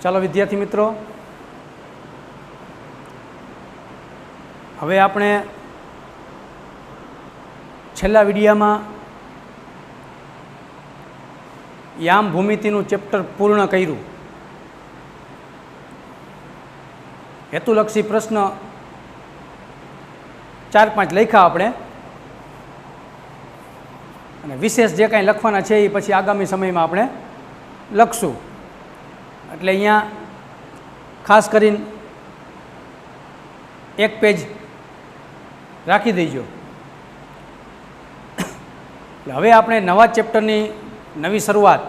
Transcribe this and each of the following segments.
ચાલો વિદ્યાર્થી મિત્રો, હવે આપણે છેલ્લા વિડીયામાં યામ ભૂમિતિનું ચેપ્ટર પૂર્ણ કર્યું. હેતુલક્ષી પ્રશ્ન 4-5 લખ્યા આપણે, અને વિશેષ જે કાંઈ લખવાના છે એ પછી આગામી સમયમાં આપણે લખશું. એટલે અહીંયા ખાસ કરીને એક પેજ રાખી દેજો. એટલે હવે આપણે નવા ચેપ્ટરની નવી શરૂઆત,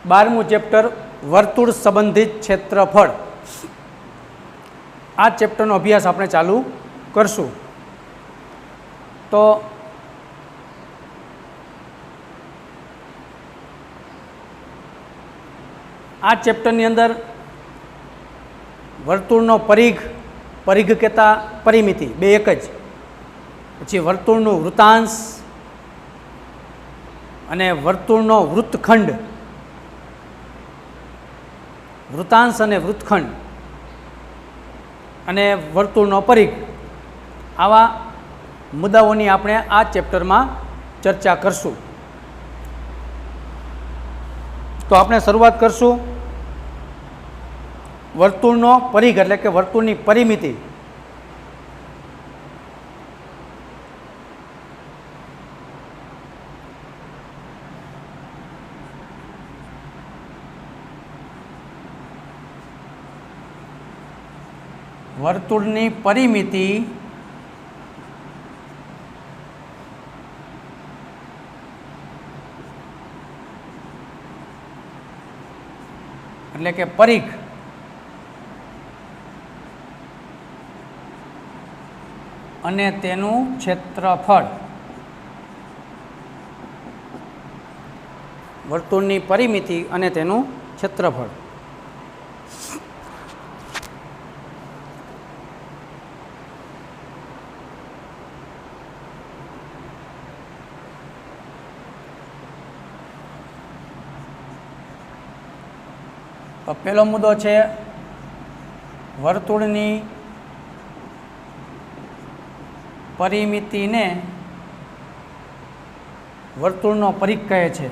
12મું ચેપ્ટર વર્તુળ સંબંધિત ક્ષેત્રફળ, આ ચેપ્ટરનો અભ્યાસ આપણે ચાલુ કરશું. તો આ ચેપ્ટરની અંદર વર્તુળનો પરિઘ, પરિઘ કહેતા પરિમિતિ બે એક જ, પછી વર્તુળનું વૃત્તાંશ અને વર્તુળનો વૃત્તખંડ, વૃત્તાંશ અને વૃત્તખંડ અને વર્તુળનો પરિઘ, આવા મુદ્દાઓની આપણે આ ચેપ્ટરમાં ચર્ચા કરશું. તો આપણે શરૂઆત કરશું વર્તુળનો પરિઘ એટલે કે વર્તુળની પરિમિતિ. વર્તુળની પરિમિતિ એટલે કે પરિઘ અને તેનું ક્ષેત્રફળ. વર્તુળની પરિમિતિ અને તેનું ક્ષેત્રફળ. તો પહેલો મુદ્દો છે વર્તુળની પરિમિતિને વર્તુળનો પરિઘ કહે છે.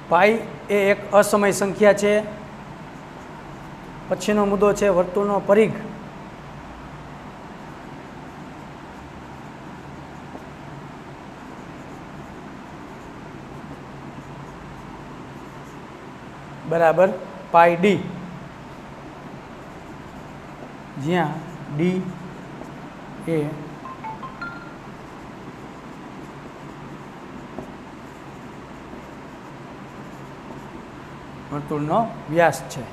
પાઈ એ એક અસમય સંખ્યા છે. પછીનો મુદ્દો છે વર્તુળનો પરિઘ. બરાબર પાઈ ડી. જ્યાં ડી એ વર્તુળનો વ્યાસ છે.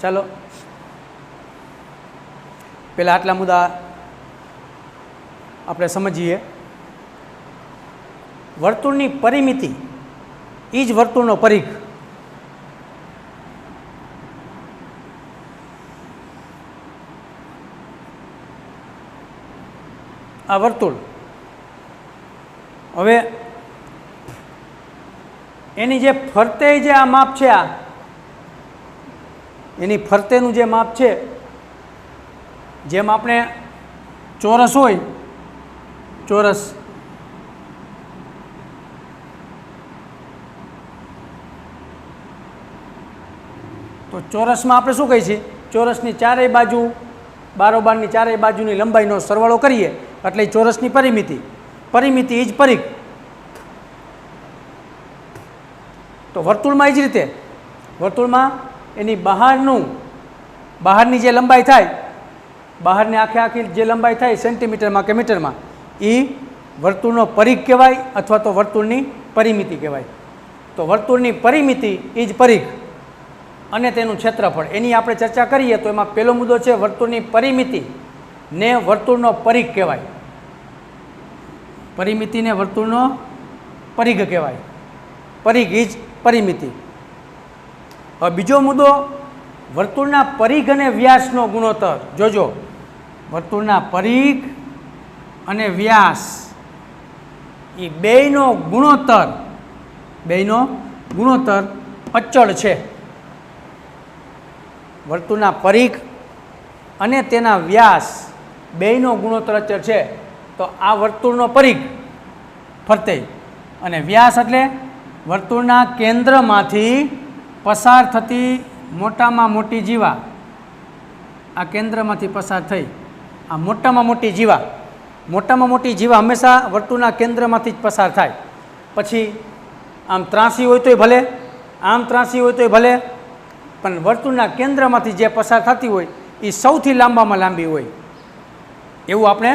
ચાલો પહેલાં આટલા મુદ્દા આપણે સમજીએ. વર્તુળની પરિમિતિ એ જ વર્તુળનો પરિઘ. આ વર્તુળ હવે એની જે ફરતે જે આ માપ છે, આ એની ફરતેનું જે માપ છે, જેમ આપણે ચોરસ હોય, ચોરસ તો ચોરસમાં આપણે શું કહીએ છીએ, ચોરસની ચારેય બાજુ બારોબારની ચારેય બાજુની લંબાઈનો સરવાળો કરીએ એટલે ચોરસની પરિમિતિ. પરિમિતિ એ જ પરિઘ. તો વર્તુળમાં એ જ રીતે, વર્તુળમાં એની બહારની જે લંબાઈ થાય, બહારની આખી જે લંબાઈ થાય સેન્ટીમીટરમાં કે મીટરમાં, એ વર્તુળનો પરિઘ કહેવાય અથવા તો વર્તુળની પરિમિતિ કહેવાય. તો વર્તુળની પરિમિતિ એ જ પરિઘ અને તેનું ક્ષેત્રફળ, એની આપણે ચર્ચા કરીએ તો એમાં પહેલો મુદ્દો છે વર્તુળની પરિમિતિ ને વર્તુળનો પરિઘ કહેવાય. પરિમિતિને વર્તુળનો પરિઘ કહેવાય. પરિઘ એ જ પરિમિતિ. હવે બીજો મુદ્દો વર્તુળના પરિઘ અને વ્યાસનો ગુણોત્તર. જોજો, વર્તુળના પરિઘ અને વ્યાસ એ બેયનો ગુણોત્તર અચળ છે. વર્તુળના પરિઘ અને તેના વ્યાસ બેયનો ગુણોત્તર અચળ છે. તો આ વર્તુળનો પરિઘ ફરતે અને વ્યાસ એટલે વર્તુળના કેન્દ્રમાંથી પસાર થતી મોટામાં મોટી જીવા, આ કેન્દ્રમાંથી પસાર થઈ આ મોટામાં મોટી જીવા હંમેશા વર્તુળના કેન્દ્રમાંથી જ પસાર થાય. પછી આમ ત્રાસી હોય તોય ભલે, આમ ત્રાસી હોય તોય ભલે, પણ વર્તુળના કેન્દ્રમાંથી જે પસાર થતી હોય એ સૌથી લાંબામાં લાંબી હોય એવું આપણે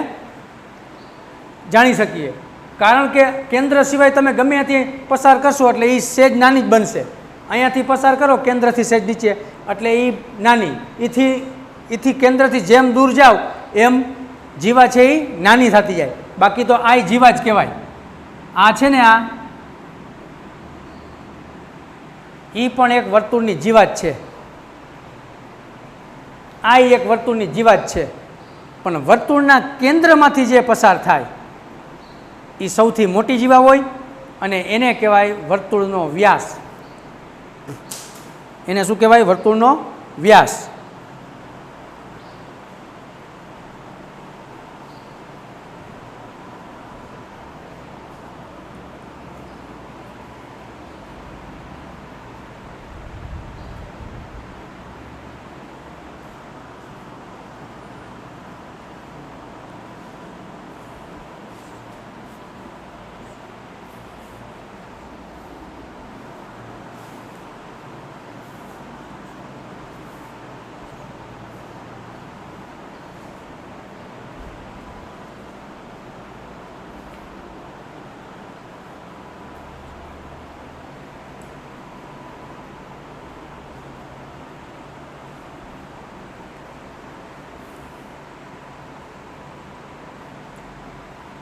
જાણી શકીએ. કારણ કે કેન્દ્ર સિવાય તમે ગમે ત્યાંથી પસાર કરશો એટલે એ સેજ નાની જ બનશે. અહીંયાથી પસાર કરો કેન્દ્રથી સેજ નીચે એટલે એ નાની, એથી કેન્દ્રથી જેમ દૂર જાઓ એમ જીવા છે એ નાની થતી જાય. બાકી તો આ જીવા જ કહેવાય. આ છે ને, આ એ પણ એક વર્તુળની જીવાત છે. આ એક વર્તુળની જીવાત છે. પણ વર્તુળના કેન્દ્રમાંથી જે પસાર થાય એ સૌથી મોટી જીવા હોય અને એને કહેવાય વર્તુળનો વ્યાસ. એને શું કહેવાય? વર્તુળનો વ્યાસ.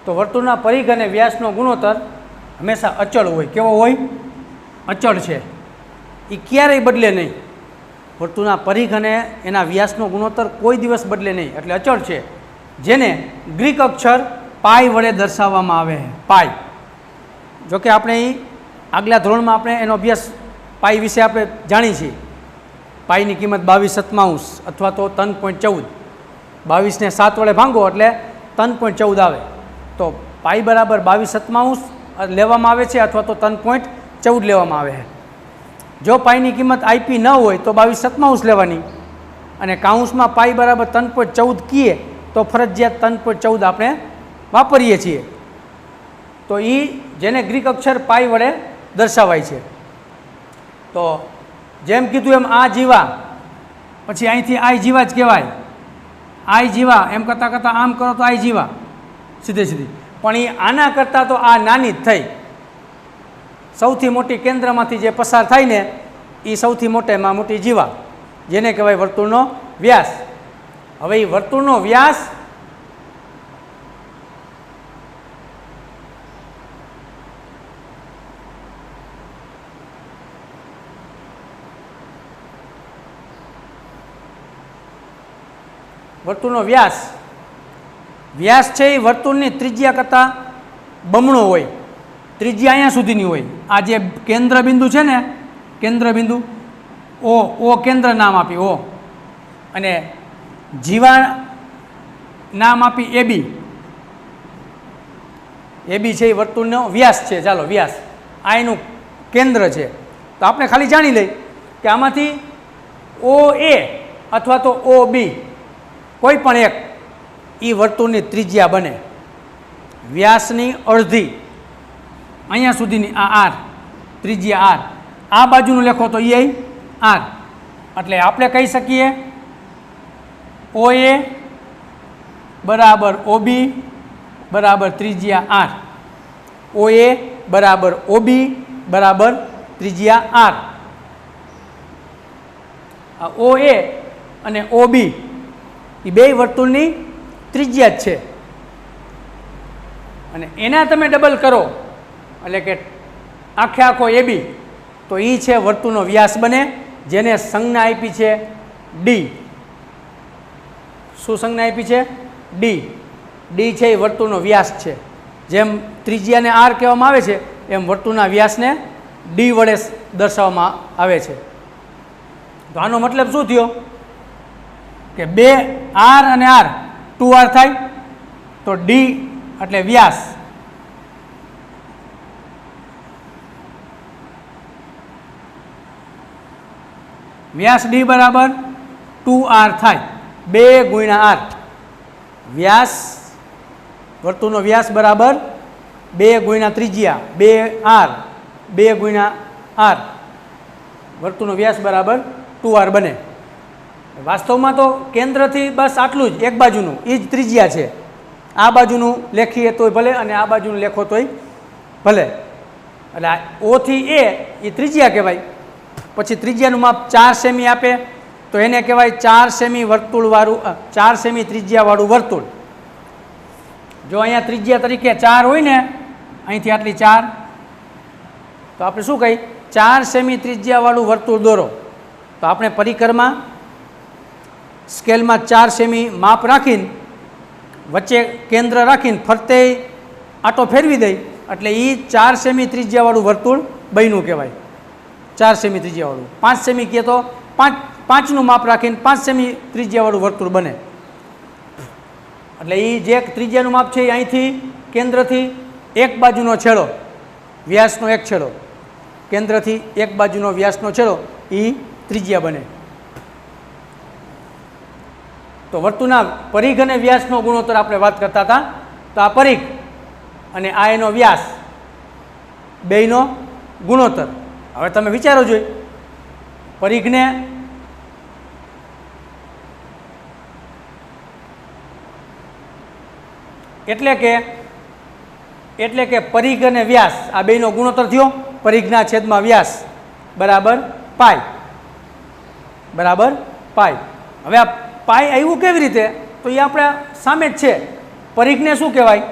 તો વર્તુળના પરિઘ અને વ્યાસનો ગુણોત્તર હંમેશા અચળ હોય. કેવો હોય? અચળ છે. એ ક્યારેય બદલે નહીં. વર્તુળના પરિઘ અને એના વ્યાસનો ગુણોત્તર કોઈ દિવસ બદલે નહીં, એટલે અચળ છે, જેને ગ્રીક અક્ષર પાઈ વડે દર્શાવવામાં આવે છે. પાઈ. જોકે આપણે એ આગલા ધોરણમાં આપણે એનો અભ્યાસ પાઈ વિશે આપણે જાણીએ છીએ. પાઈની કિંમત 22/7 અથવા તો 3.14. 22ને 7 વડે ભાંગો એટલે 3.14 આવે. તો પાઈ બરાબર 22/7 લેવામાં આવે છે અથવા તો 3.14 લેવામાં આવે છે. જો પાઈની કિંમત આઈપી ન હોય તો 22/7 લેવાની, અને કાઉન્સમાં પાઈ બરાબર 3.14 કીએ તો ફરજિયાત 3.14 આપણે વાપરીએ છીએ. તો એ જેને ગ્રીક અક્ષર પાઈ વડે દર્શાવાય છે. તો જેમ કીધું એમ આ જીવા, પછી અહીંથી આઈ જીવા જ કહેવાય. આઈ જીવા એમ કરતાં કરતાં આમ કરો તો આઈ જીવા સીધે સીધી, પણ એ આના કરતાં તો આ નાની જ થઈ. સૌથી મોટી કેન્દ્રમાંથી જે પસાર થાય ને એ સૌથી મોટેમાં મોટી જીવા, જેને કહેવાય વર્તુળનો વ્યાસ. હવે એ વર્તુળનો વ્યાસ વ્યાસ છે એ વર્તુળની ત્રિજ્યા કરતાં બમણો હોય. ત્રિજ્યા અહીંયા સુધીની હોય. આ જે કેન્દ્ર બિંદુ છે ને, કેન્દ્ર બિંદુ ઓ કેન્દ્ર નામ આપી ઓ, અને જીવા નામ આપી એબી. એબી છે એ વર્તુળનો વ્યાસ છે. ચાલો વ્યાસ, આ એનું કેન્દ્ર છે. તો આપણે ખાલી જાણી લઈ કે આમાંથી ઓ એ અથવા તો ઓ બી કોઈ પણ એક એ વર્તુળની ત્રિજ્યા બને. વ્યાસની અડધી અહીંયા સુધીની આ આર, ત્રિજ્યા આર. આ બાજુનું લેખો તો એ આર. એટલે આપણે કહી શકીએ ઓ એ બરાબર ઓબી બરાબર ત્રિજ્યા આર. ઓ એ બરાબર ઓબી બરાબર ત્રિજ્યા આર. આ ઓ એ અને ઓબી એ બે વર્તુળની ત્રિજ્યા જ છે, અને એના તમે ડબલ કરો એટલે કે આખે આખો એબી, તો એ છે વર્તુળનો વ્યાસ બને, જેને સંજ્ઞા આપી છે ડી. શું સંજ્ઞા આપી છે? ડી. ડી છે એ વર્તુળનો વ્યાસ છે. જેમ ત્રિજ્યાને આર કહેવામાં આવે છે એમ વર્તુળના વ્યાસને ડી વડે દર્શાવવામાં આવે છે. તો આનો મતલબ શું થયો કે બે આર અને આર 2r થાય, તો ડી એટલે વ્યાસ ડી બરાબર 2r થાય. 2 ગુણ્યા આર. વ્યાસ વર્તુળનો વ્યાસ બરાબર 2 ગુણ્યા ત્રિજ્યા 2r, 2 ગુણ્યા આર. વર્તુળનો વ્યાસ બરાબર 2r બને. વાસ્તવમાં તો કેન્દ્રથી બસ આટલું જ, એક બાજુનું એ જ ત્રિજ્યા છે. આ બાજુનું લેખીએ તોય ભલે અને આ બાજુનું લેખો તોય ભલે. એટલે ઓથી એ ત્રિજ્યા કહેવાય. પછી ત્રિજ્યાનું માપ 4 સેમી આપે તો એને કહેવાય 4 સેમી વર્તુળવાળું, 4 સેમી ત્રિજ્યાવાળું વર્તુળ. જો અહીંયા ત્રિજ્યા તરીકે 4 હોય ને, અહીંથી આટલી 4, તો આપણે શું કહી 4 સેમી ત્રિજ્યાવાળું વર્તુળ દોરો. તો આપણે પરિકરમાં સ્કેલમાં 4 સેમી માપ રાખીને વચ્ચે કેન્દ્ર રાખીને ફરતે આંટો ફેરવી દઈ એટલે એ 4 સેમી ત્રિજ્યાવાળું વર્તુળ બન્યું કહેવાય. 4 સેમી ત્રિજ્યાવાળું. 5 સેમી કહે તો 5નું માપ રાખીને 5 સેમી ત્રિજ્યાવાળું વર્તુળ બને. એટલે એ જે ત્રિજ્યાનું માપ છે એ અહીંથી કેન્દ્રથી એક બાજુનો છેડો, વ્યાસનો એક છેડો, કેન્દ્રથી એક બાજુનો વ્યાસનો છેડો એ ત્રિજ્યા બને. તો વર્તુળના પરિઘ અને વ્યાસનો ગુણોત્તર આપણે વાત કરતા હતા. તો આ પરિઘ અને આ એનો વ્યાસ બેયનો ગુણોત્તર. હવે તમે વિચારો જોઈએ, પરિઘને એટલે કે પરિઘ અને વ્યાસ આ બેયનો ગુણોત્તર થયો. પરિઘના છેદમાં વ્યાસ બરાબર પાઈ, બરાબર પાઈ. હવે આ પાઈ આવ્યું કેવી રીતે? તો એ આપણે સામે જ છે. પરિઘને શું કહેવાય?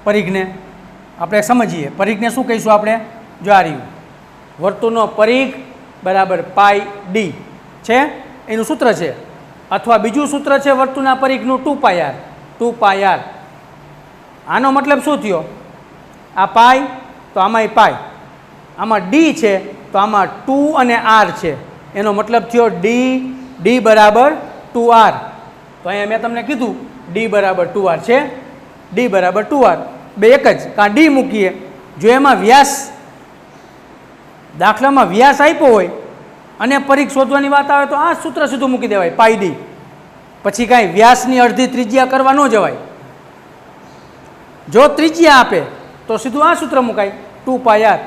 પરિઘને આપણે સમજીએ. પરિઘને શું કહીશું આપણે? જો આ રહ્યું વર્તુળનો પરિઘ બરાબર પાઈ ડી છે, એનું સૂત્ર છે. અથવા બીજું સૂત્ર છે વર્તુળના પરિઘનું 2πr. 2πr આનો મતલબ શું થયો? આ પાઈ તો આમાંય પાઈ, આમાં ડી છે તો આમાં 2 અને r છે. એનો મતલબ થયો ડી બરાબર 2r. તો અહીંયા મેં તમને કીધું ડી બરાબર 2r છે. ડી બરાબર 2r બે એક જ, કાં ડી મૂકીએ. જો એમાં વ્યાસ, દાખલામાં વ્યાસ આપ્યો હોય અને પરિઘ શોધવાની વાત આવે તો આ સૂત્ર સીધું મૂકી દેવાય, પાઈ ડી. પછી કાંઈ વ્યાસની અડધી ત્રિજ્યા કરવા ન જવાય. જો ત્રિજ્યા આપે તો સીધું આ સૂત્ર મુકાય, 2πr.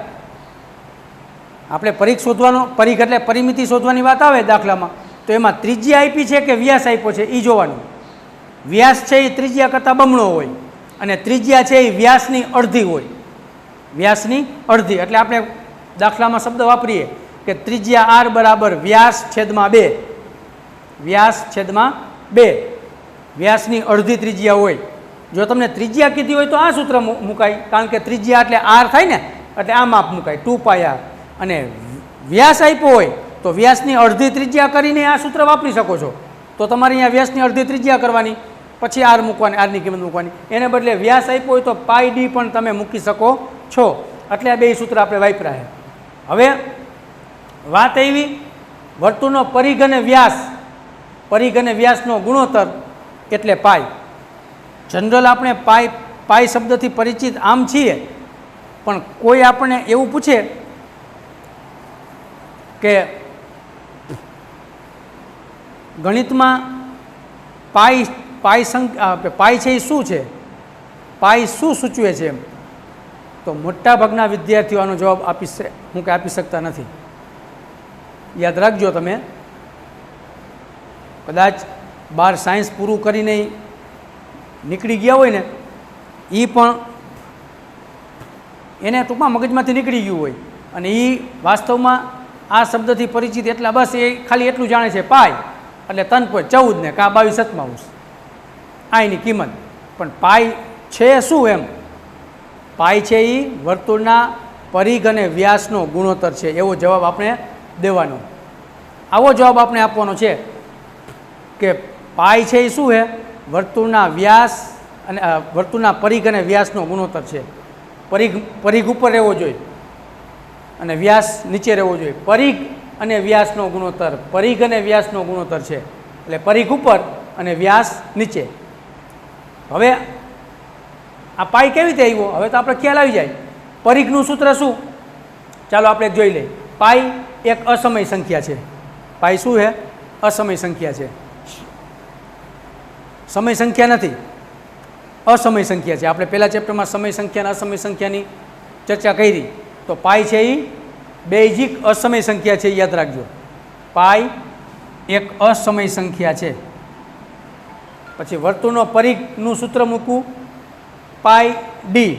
આપણે પરિઘ શોધવાનો, પરિઘ એટલે પરિમિતિ શોધવાની વાત આવે દાખલામાં, તો એમાં ત્રિજ્યા આપી છે કે વ્યાસ આપ્યો છે એ જોવાનું. વ્યાસ છે એ ત્રિજ્યા કરતાં બમણો હોય અને ત્રિજ્યા છે એ વ્યાસની અડધી હોય. વ્યાસની અડધી એટલે આપણે દાખલામાં શબ્દ વાપરીએ કે ત્રિજ્યા r બરાબર વ્યાસ છેદમાં 2. વ્યાસ છેદમાં 2. વ્યાસની અડધી ત્રિજ્યા હોય. જો તમને ત્રિજ્યા કીધી હોય તો આ સૂત્ર મુકાય, કારણ કે ત્રિજ્યા એટલે r થાય ને, એટલે આ માપ મુકાય 2πr. અને વ્યાસ આપ્યો હોય તો વ્યાસની અડધી ત્રિજ્યા કરીને આ સૂત્ર વાપરી શકો છો. તો તમારે અહીંયા વ્યાસની અડધી ત્રિજ્યા કરવાની, પછી r મૂકવાની, આરની કિંમત મૂકવાની. એને બદલે વ્યાસ આપ્યો હોય તો પાઈ ડી પણ તમે મૂકી શકો છો. એટલે આ બે સૂત્ર આપણે વાપર્યા છે. હવે વાત એવી, વર્તુળનો પરિઘ અને વ્યાસ, પરિઘ અને વ્યાસનો ગુણોત્તર એટલે પાઈ. જનરલ આપણે પાઈ શબ્દથી પરિચિત આમ છીએ, પણ કોઈ આપણને એવું પૂછે કે ગણિતમાં પાઈ છે એ શું છે, પાઈ શું સૂચવે છે, એમ તો મોટાભાગના વિદ્યાર્થીઓ આનો જવાબ આપી શકતા નથી. યાદ રાખજો, તમે કદાચ 12 સાયન્સ પૂરું કરીને નીકળી ગયા હોય ને, એ પણ એને ટૂંકમાં મગજમાંથી નીકળી ગયું હોય અને એ વાસ્તવમાં આ શબ્દથી પરિચિત એટલા, બસ એ ખાલી એટલું જાણે છે પાઈ એટલે 3.14 ને કાં 22/7 આ એની કિંમત. પણ પાઈ છે શું? એમ પાઈ છે એ વર્તુળના પરિઘ અને વ્યાસનો ગુણોત્તર છે, એવો જવાબ આપણે દેવાનો. આવો જવાબ આપણે આપવાનો છે કે પાઈ છે એ શું છે? વર્તુળના વ્યાસ અને વર્તુળના પરિઘ અને વ્યાસનો ગુણોત્તર છે. પરિઘ ઉપર રહેવો જોઈએ અને વ્યાસ નીચે રહેવો જોઈએ. પરિઘ અને વ્યાસનો ગુણોત્તર, પરિઘ અને વ્યાસનો ગુણોત્તર છે. એટલે પરિઘ ઉપર અને વ્યાસ નીચે. હવે આ પાઈ કેવી રીતે આવ્યો? હવે તો આપણે ખ્યાલ આવી જાય. પરિઘનું સૂત્ર શું? ચાલો આપણે જોઈ લઈએ. પાઈ એક અસમય સંખ્યા છે. પાઈ શું છે? અસમય સંખ્યા છે. સમય સંખ્યા નથી, અસમય સંખ્યા છે. આપણે પહેલા ચેપ્ટરમાં સમય સંખ્યા અને અસમય સંખ્યાની ચર્ચા કરી. તો પાઈ છે એ બેઝિક અસમય સંખ્યા છે, યાદ રાખજો. પાઈ એક અસમય સંખ્યા છે. પછી વર્તુળનો પરિઘનું સૂત્ર મૂકવું, પાઈ ડી.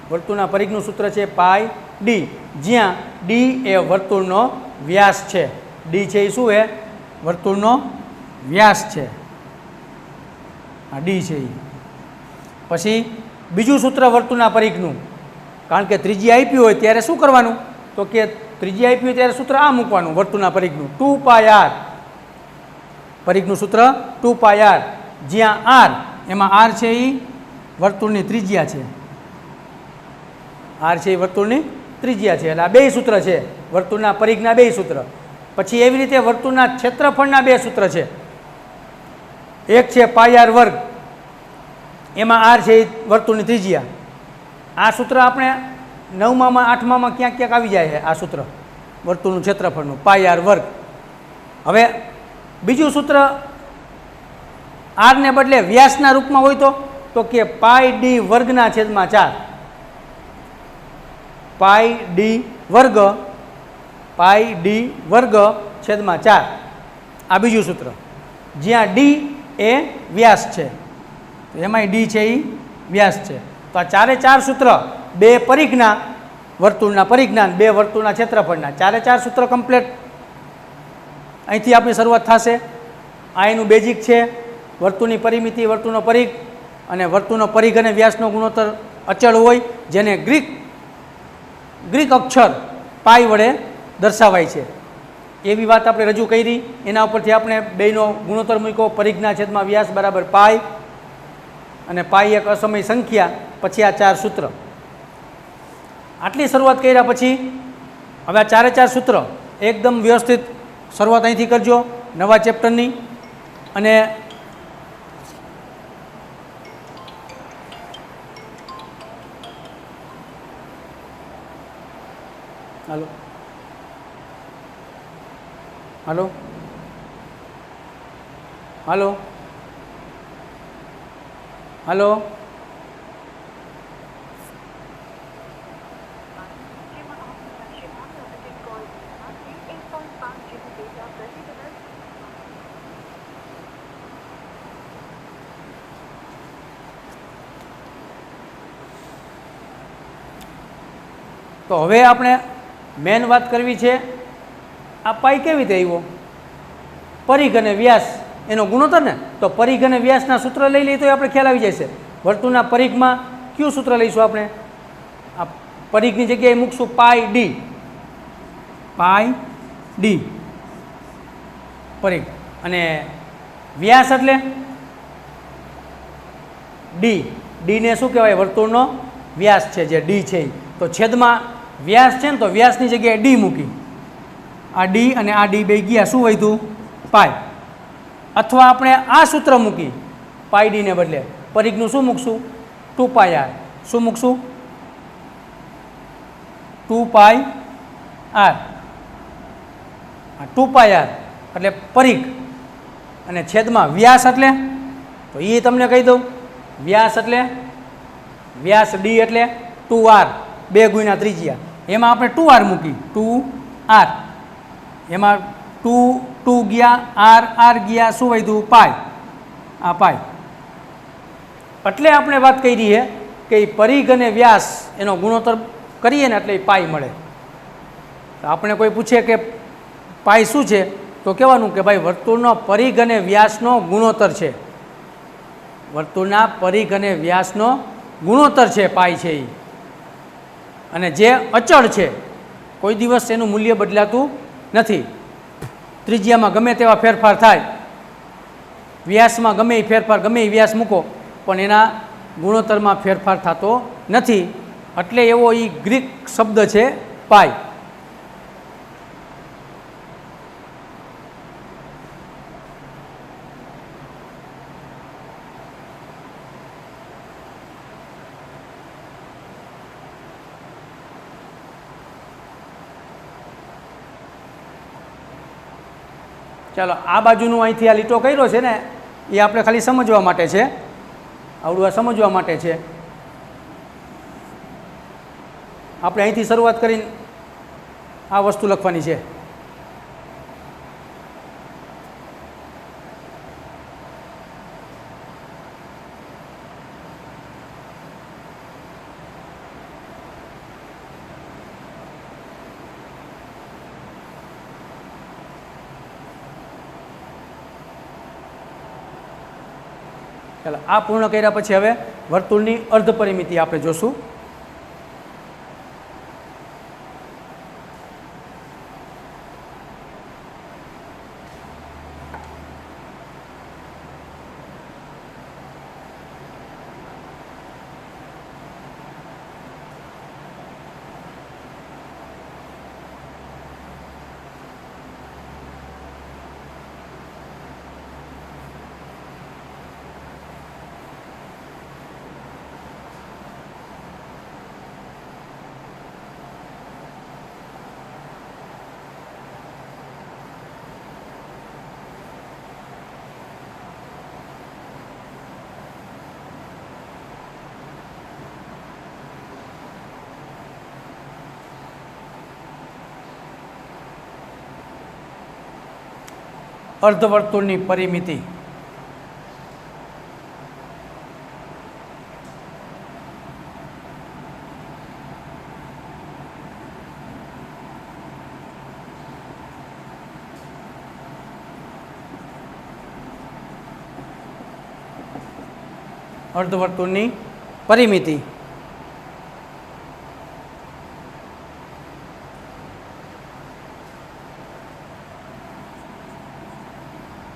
વર્તુળના પરિઘનું સૂત્ર છે પાઈ ડી, જ્યાં ડી એ વર્તુળનો વ્યાસ છે. ડી છે એ શું છે? વર્તુળનો વ્યાસ છે. આ ડી છે એ. પછી બીજું સૂત્ર વર્તુળના પરિઘનું, કારણ કે ત્રિજ્યા આપી હોય ત્યારે શું કરવાનું? તો કે ત્રિજ્યા આપી હોય ત્યારે સૂત્ર આ મૂકવાનું વર્તુળના પરિઘનું, 2πr. પરિઘનું સૂત્ર 2πr, જ્યાં r, એમાં r છે એ વર્તુળની ત્રિજ્યા છે. આર છે એ વર્તુળની ત્રિજ્યા છે. એટલે આ બે સૂત્ર છે, વર્તુળના પરિઘના બે સૂત્ર. પછી એવી રીતે વર્તુળના ક્ષેત્રફળના બે સૂત્ર છે. એક છે પાઈ આર વર્ગ, એમાં આર છે એ વર્તુળની ત્રિજ્યા. આ સૂત્ર આપણે 9માં 8માં ક્યાંક ક્યાંક આવી જાય છે આ સૂત્ર, વર્તુળનું ક્ષેત્રફળનું પાઈ આર વર્ગ. હવે બીજું સૂત્ર આરને બદલે વ્યાસના રૂપમાં હોય તો કે પાઈ ડી વર્ગના છેદમાં 4. પાઈ ડી વર્ગ છેદમાં 4, આ બીજું સૂત્ર, જ્યાં ડી એ વ્યાસ છે, તો એમાંય ડી છે એ વ્યાસ છે. તો આ ચારે ચાર સૂત્ર બે પરિઘના, વર્તુળના પરિઘના, બે વર્તુળના ક્ષેત્રફળના, ચારે ચાર સૂત્ર કમ્પ્લીટ અહીંથી આપણી શરૂઆત થશે. આ એનું બેઝિક છે, વર્તુળની પરિમિતિ, વર્તુળનો પરિઘ, અને વર્તુળનો પરિઘ અને વ્યાસનો ગુણોત્તર અચળ હોય, જેને ગ્રીક અક્ષર પાઈ વડે દર્શાવાય છે. એવી વાત આપણે રજૂ કરી. એના ઉપરથી આપણે બેનો ગુણોત્તર મૂક્યો, પરિઘના છેદમાં વ્યાસ બરાબર પાઈ, અને પાઈ એક અસમય સંખ્યા, પછી આ ચાર સૂત્ર. આટલી શરૂઆત કર્યા પછી હવે આ ચારે ચાર સૂત્ર એકદમ વ્યવસ્થિત શરૂઆત અહીંથી કરજો નવા ચેપ્ટરની. અને હાલો હાલો હાલો હાલો તો હવે આપણે મેન વાત કરવી છે, આ પાઈ કેવી રીતે આવ્યો? પરિઘ અને વ્યાસ એનો ગુણોત્તર ને. તો પરિઘ અને વ્યાસના સૂત્ર લઈ લઈએ તો આપણે ખ્યાલ આવી જશે. વર્તુળના પરિઘમાં કયું સૂત્ર લઈશું આપણે? આ પરિઘની જગ્યાએ મૂકશું પાઈ ડી પરિઘ, અને વ્યાસ એટલે ડીને શું કહેવાય? વર્તુળનો વ્યાસ છે જે ડી છે. તો છેદમાં વ્યાસ છે ને, તો વ્યાસની જગ્યાએ ડી મૂકી, આ ડી અને આ ડી બે ગયા, શું વધ્યું? પાઈ. અથવા આપણે આ સૂત્ર મૂકી પાઈ ડીને બદલે પરિઘનું શું મૂકશું? 2 પાઈ આર. શું મૂકશું? 2 પાઈ આર. 2 પાઈ આર એટલે પરિઘ, અને છેદમાં વ્યાસ એટલે, તો એ તમને કહી દઉં, વ્યાસ એટલે વ્યાસ ડી એટલે 2r, 2 ગુણ્યા ત્રિજ્યા. એમાં આપણે 2r મૂકી, 2r. એમાં 2 ગયા, r ગયા, શું વધ્યું? પાઈ. આ પાઈ. એટલે આપણે વાત કરી છે કે પરિઘ અને વ્યાસ એનો ગુણોત્તર કરીએ ને એટલે પાઈ મળે. તો આપણે કોઈ પૂછે કે પાઈ શું છે, તો કહેવાનું કે ભાઈ વર્તુળનો પરિઘ અને વ્યાસનો ગુણોત્તર છે. વર્તુળના પરિઘ અને વ્યાસનો ગુણોત્તર છે પાઈ છે એ. અને જે અચળ છે, કોઈ દિવસ એનું મૂલ્ય બદલાતું નથી. ત્રિજ્યામાં ગમે તેવા ફેરફાર થાય, વ્યાસમાં ગમે એ ફેરફાર, ગમે એ વ્યાસ મૂકો, પણ એના ગુણોત્તરમાં ફેરફાર થતો નથી. એટલે એવો એ ગ્રીક શબ્દ છે પાઈ. ચાલો, આ બાજુનું અહીંથી આ લીટો કર્યો છે ને, એ આપણે ખાલી સમજવા માટે છે, આવડું આ સમજવા માટે છે. આપણે અહીંથી શરૂઆત કરીને આ વસ્તુ લખવાની છે. ચાલો, આ પૂર્ણ કર્યા પછી હવે વર્તુળની અર્ધ પરિમિતિ આપણે જોશું. અર્ધવર્તુળની પરિમિતિ. અર્ધવર્તુળની પરિમિતિ.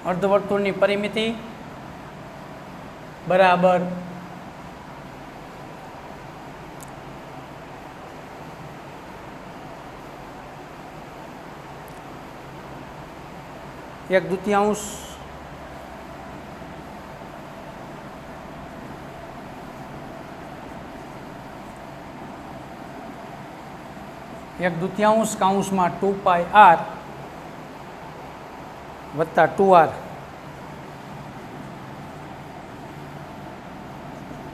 અર્ધવર્તુળની પરિમિતિ બરાબર એક દૂતીયાંશ કૌંસમાં 2πr વત્તા 2r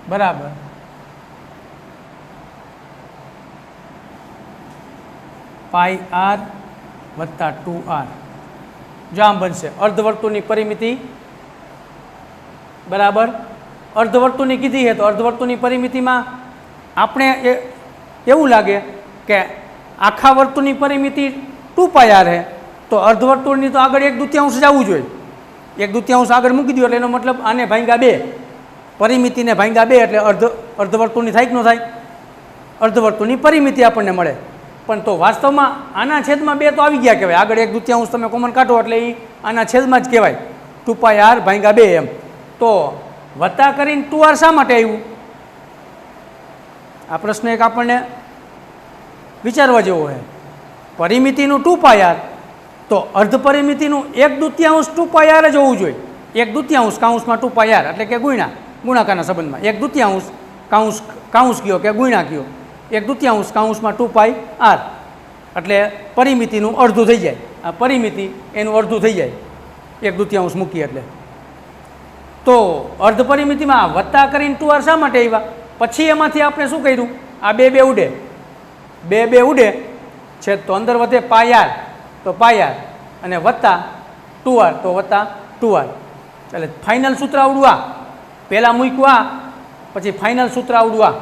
બરાબર πr વત્તા 2r. જો આમ બનશે અર્ધવર્તુળની પરિમિતિ બરાબર અર્ધવર્તુળની કીધી છે તો અર્ધવર્તુળની પરિમિતિમાં આપણે એવું લાગે કે આખા વર્તુળની પરિમિતિ 2πr છે તો અર્ધવર્તુળની તો આગળ એક દૂતીયાંશ જવું જોઈએ. એક દૂતીયાંશ આગળ મૂકી દો એટલે એનો મતલબ આને ભાગ્યા 2, પરિમિતિને ભાગ્યા 2 એટલે અર્ધવર્તુળની થાય કે ન થાય? અર્ધવર્તુળની પરિમિતિ આપણને મળે. પણ તો વાસ્તવમાં આના છેદમાં 2 તો આવી ગયા કહેવાય. આગળ એક દૂતીયાંશ તમે કોમન કાઢો એટલે એ આના છેદમાં જ કહેવાય 2πr ભાગ્યા 2 એમ. તો વત્તા કરીને 2r શા માટે આવ્યું? આ પ્રશ્ન એક આપણને વિચારવા જેવો છે. પરિમિતિનું 2πr તો અર્ધ પરિમિતિનું એક દૂતીયાંશ 2πr જ હોવું જોઈએ. એક દૂતીયાંશ કૌંસમાં 2πr એટલે કે ગુણાકારના સંબંધમાં એક દૂતીયાંશ કૌંસ કયો કે ગુણ્યા કયો એક દૂતીયાંશ કૌંસમાં 2πr એટલે પરિમિતિનું અડધું થઈ જાય. આ પરિમિતિ એનું અડધું થઈ જાય એક દૂતીયાંશ મૂકીએ એટલે. તો અર્ધ પરિમિતિમાં વત્તા કરીને 2r શા માટે આવ્યા? પછી એમાંથી આપણે શું કર્યું? આ 2 ઉડે, 2 ઉડે છે તો અંદર વધે πr તો πr અને વત્તા 2r તો વત્તા 2r. એટલે ફાઇનલ સૂત્ર આવડું આ પહેલાં મૂક્યું આ પછી ફાઇનલ સૂત્ર આવડું આ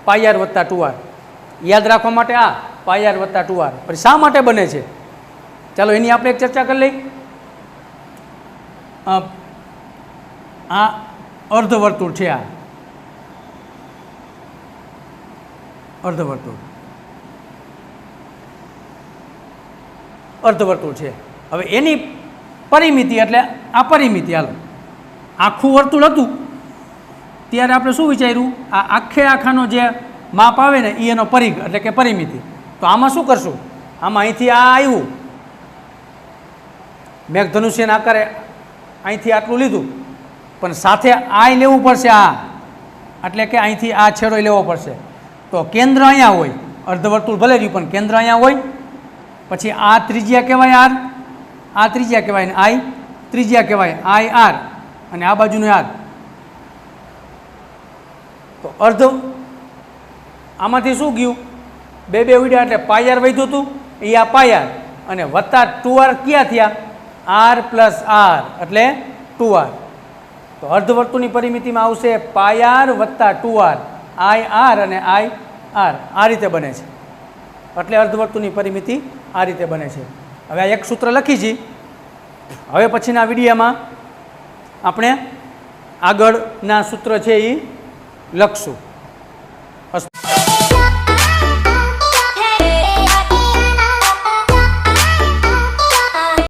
πr વત્તા 2r. યાદ રાખવા માટે આ πr વત્તા 2r. પછી શા માટે બને છે ચાલો એની આપણે એક ચર્ચા કરી લઈ. આ અર્ધવર્તુળ છે, આ અર્ધવર્તુળ છે. હવે એની પરિમિતિ એટલે આ પરિમિતિ. હાલો આખું વર્તુળ હતું ત્યારે આપણે શું વિચાર્યું? આ આખાનો જે માપ આવે ને એ એનો પરિઘ એટલે કે પરિમિતિ. તો આમાં શું કરશું? આમાં અહીંથી આ આવ્યું મેઘધનુષ્યના આકારે અહીંથી આટલું લીધું પણ સાથે આ લેવું પડશે આ એટલે કે અહીંથી આ છેડો લેવો પડશે. તો કેન્દ્ર અહીંયા હોય, અર્ધવર્તુળ ભલે રહ્યું પણ કેન્દ્ર અહીંયા હોય. પછી આ ત્રિજ્યા કહેવાય r, આ ત્રિજ્યા કહેવાય ને i ત્રિજ્યા કહેવાય i r અને આ બાજુનું r. તો અર્ધ આમાંથી શું ગયું? 2 ઉડ્યા એટલે πr વધ્યું હતું એ આ πr અને વત્તા 2r ક્યાં થયા? r પ્લસ r એટલે 2r. તો અર્ધવર્તુળની પરિમિતિમાં આવશે πr વત્તા 2r i r અને i r. આ રીતે બને છે. એટલે અર્ધવર્તુળની પરિમિતિ આ રીતે બને છે. હવે આ એક સૂત્ર લખી છીએ. હવે પછીના વિડીયોમાં આપણે આગળના સૂત્ર છે એ લખશું.